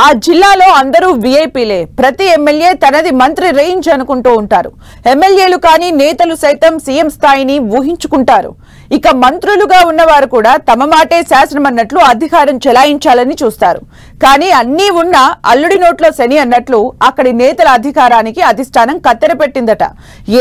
ఆ జిల్లాలో అందరూ వీఐపీలే. ప్రతి ఎమ్మెల్యే తనది మంత్రి రేంజ్ అనుకుంటూ ఉంటారు. ఎమ్మెల్యేలు కానీ నేతలు సైతం సీఎం స్థాయిని ఊహించుకుంటారు. ఇక మంత్రులుగా ఉన్నవారు కూడా తమ మాటే శాసనం అన్నట్లు అధికారం చెలాయించాలని చూస్తారు. కానీ అన్నీ ఉన్నా అల్లుడి నోట్లో శని అన్నట్లు అక్కడి నేతల అధికారానికి అధిష్టానం కత్తెర పెట్టిందట.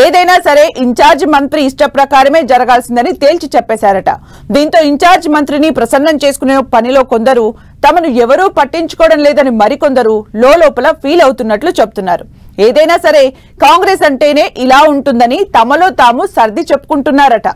ఏదైనా సరే ఇన్ఛార్జ్ మంత్రి ఇష్ట ప్రకారమే జరగాల్సిందని తేల్చి చెప్పేశారట. దీంతో ఇన్ఛార్జ్ మంత్రిని ప్రసన్నం చేసుకునే పనిలో కొందరు, తమను ఎవరూ పట్టించుకోవడం లేదని మరికొందరు లోపల ఫీల్ అవుతున్నట్లు చెప్తున్నారు. ఏదైనా సరే కాంగ్రెస్ అంటేనే ఇలా ఉంటుందని తమలో తాము సర్ది చెప్పుకుంటున్నారట.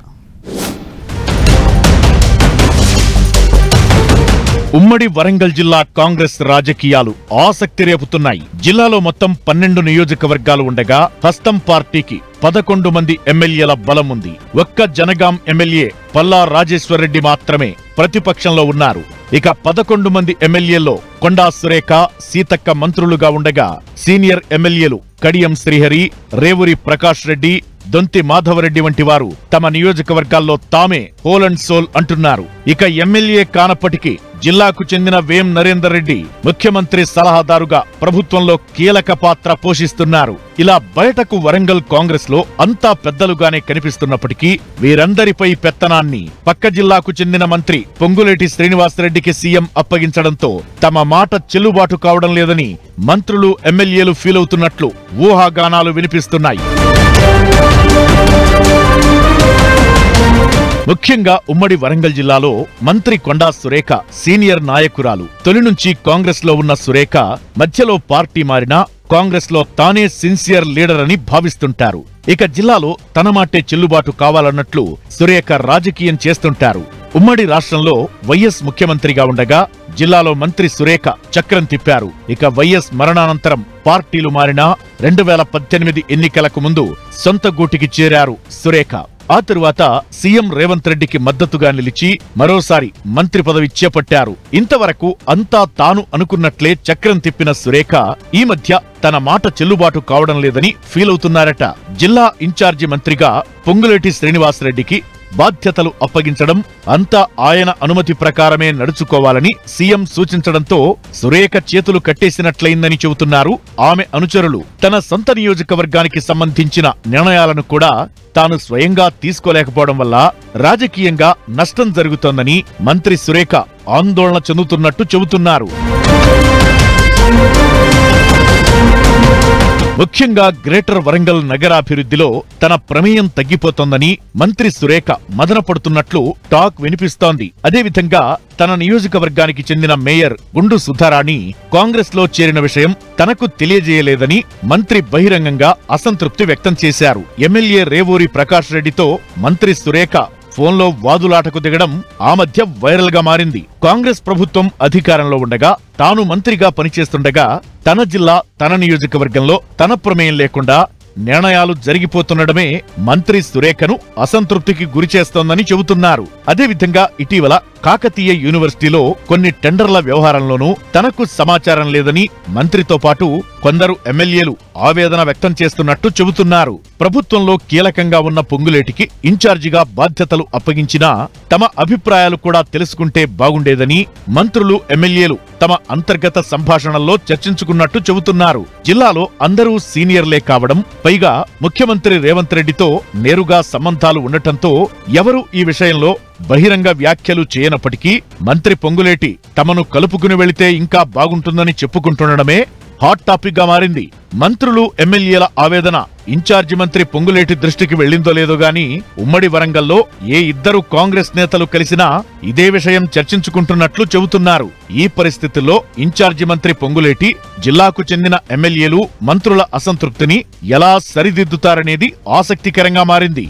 ఉమ్మడి వరంగల్ జిల్లా కాంగ్రెస్ రాజకీయాలు ఆసక్తి రేపుతున్నాయి. జిల్లాలో మొత్తం 12 నియోజకవర్గాలు ఉండగా హస్తం పార్టీకి 11 మంది ఎమ్మెల్యేల బలం ఉంది. ఒక్క జనగాం ఎమ్మెల్యే పల్లా రాజేశ్వరరెడ్డి మాత్రమే ప్రతిపక్షంలో ఉన్నారు. ఇక 11 మంది ఎమ్మెల్యేల్లో కొండా సురేఖ, సీతక్క మంత్రులుగా ఉండగా సీనియర్ ఎమ్మెల్యేలు కడియం శ్రీహరి, రేవూరి ప్రకాష్ రెడ్డి, దొంతి మాధవరెడ్డి వంటి వారు తమ నియోజకవర్గాల్లో తామే హోల్ అండ్ సోల్ అంటున్నారు. ఇక ఎమ్మెల్యే కానప్పటికీ జిల్లాకు చెందిన వేం నరేందర్ రెడ్డి ముఖ్యమంత్రి సలహాదారుగా ప్రభుత్వంలో కీలక పాత్ర పోషిస్తున్నారు. ఇలా బయటకు వరంగల్ కాంగ్రెస్ లో అంతా పెద్దలుగానే కనిపిస్తున్నప్పటికీ వీరందరిపై పెత్తనాన్ని పక్క జిల్లాకు చెందిన మంత్రి పొంగులేటి శ్రీనివాసరెడ్డికి సీఎం అప్పగించడంతో తమ మాట చెల్లుబాటు కావడం లేదని మంత్రులు, ఎమ్మెల్యేలు ఫీల్ అవుతున్నట్లు ఊహాగానాలు వినిపిస్తున్నాయి. ముఖ్యంగా ఉమ్మడి వరంగల్ జిల్లాలో మంత్రి కొండా సురేఖ సీనియర్ నాయకురాలు. తొలి నుంచి కాంగ్రెస్ లో ఉన్న సురేఖ మధ్యలో పార్టీ మారినా కాంగ్రెస్ లో తానే సిన్సియర్ లీడర్ అని భావిస్తుంటారు. ఇక జిల్లాలో తన మాటే చెల్లుబాటు కావాలన్నట్లు సురేఖ రాజకీయం చేస్తుంటారు. ఉమ్మడి రాష్ట్రంలో వైఎస్ ముఖ్యమంత్రిగా ఉండగా జిల్లాలో మంత్రి సురేఖ చక్రం తిప్పారు. ఇక వైఎస్ మరణానంతరం పార్టీలు మారినా 2018 ఎన్నికలకు ముందు సొంత గూటికి చేరారు సురేఖ. ఆ తరువాత సీఎం రేవంత్ రెడ్డికి మద్దతుగా నిలిచి మరోసారి మంత్రి పదవి చేపట్టారు. ఇంతవరకు అంతా తాను అనుకున్నట్లే చక్రం తిప్పిన సురేఖ ఈ మధ్య తన మాట చెల్లుబాటు కావడం లేదని ఫీల్ అవుతున్నారట. జిల్లా ఇన్ఛార్జి మంత్రిగా పొంగులేటి శ్రీనివాసరెడ్డికి బాధ్యతలు అప్పగించడం, అంతా ఆయన అనుమతి ప్రకారమే నడుచుకోవాలని సీఎం సూచించడంతో సురేఖ చేతులు కట్టేసినట్లయిందని చెబుతున్నారు ఆమె అనుచరులు. తన సొంత నియోజకవర్గానికి సంబంధించిన నిర్ణయాలను కూడా తాను స్వయంగా తీసుకోలేకపోవడం వల్ల రాజకీయంగా నష్టం జరుగుతోందని మంత్రి సురేఖ ఆందోళన చెందుతున్నట్టు చెబుతున్నారు. ముఖ్యంగా గ్రేటర్ వరంగల్ నగరాభివృద్ధిలో తన ప్రమేయం తగ్గిపోతోందని మంత్రి సురేఖ మదనపడుతున్నట్లు టాక్ వినిపిస్తోంది. అదేవిధంగా తన నియోజకవర్గానికి చెందిన మేయర్ గుండు సుధారాణి కాంగ్రెస్ లో చేరిన విషయం తనకు తెలియజేయలేదని మంత్రి బహిరంగంగా అసంతృప్తి వ్యక్తం చేశారు. ఎమ్మెల్యే రేవూరి ప్రకాష్ రెడ్డితో మంత్రి సురేఖ ఫోన్లో వాదులాటకు దిగడం ఆ మధ్య వైరల్ గా మారింది. కాంగ్రెస్ ప్రభుత్వం అధికారంలో ఉండగా తాను మంత్రిగా పనిచేస్తుండగా తన జిల్లా, తన నియోజకవర్గంలో తన ప్రమేయం లేకుండా నిర్ణయాలు జరిగిపోతుండడమే మంత్రి సురేఖను అసంతృప్తికి గురిచేస్తోందని చెబుతున్నారు. అదేవిధంగా ఇటీవల కాకతీయ యూనివర్సిటీలో కొన్ని టెండర్ల వ్యవహారంలోనూ తనకు సమాచారం లేదని మంత్రితో పాటు కొందరు ఎమ్మెల్యేలు ఆవేదన వ్యక్తం చేస్తున్నట్టు చెబుతున్నారు. ప్రభుత్వంలో కీలకంగా ఉన్న పొంగులేటికి ఇన్ఛార్జిగా బాధ్యతలు అప్పగించినా తమ అభిప్రాయాలు కూడా తెలుసుకుంటే బాగుండేదని మంత్రులు, ఎమ్మెల్యేలు తమ అంతర్గత సంభాషణల్లో చర్చించుకున్నట్టు చెబుతున్నారు. జిల్లాలో అందరూ సీనియర్లే కావడం, పైగా ముఖ్యమంత్రి రేవంత్ రెడ్డితో నేరుగా సంబంధాలు ఉండటంతో ఎవరు ఈ విషయంలో బహిరంగ వ్యాఖ్యలు చేయనప్పటికీ మంత్రి పొంగులేటి తమను కలుపుకుని వెళితే ఇంకా బాగుంటుందని చెప్పుకుంటుండడమే హాట్ టాపిక్ గా మారింది. మంత్రులు, ఎమ్మెల్యేల ఆవేదన ఇన్ఛార్జి మంత్రి పొంగులేటి దృష్టికి వెళ్లిందో లేదో గాని ఉమ్మడి వరంగల్లో ఏ ఇద్దరు కాంగ్రెస్ నేతలు కలిసినా ఇదే విషయం చర్చించుకుంటున్నట్లు చెబుతున్నారు. ఈ పరిస్థితుల్లో ఇన్ఛార్జి మంత్రి పొంగులేటి జిల్లాకు చెందిన ఎమ్మెల్యేలు, మంత్రుల అసంతృప్తిని ఎలా సరిదిద్దుతారనేది ఆసక్తికరంగా మారింది.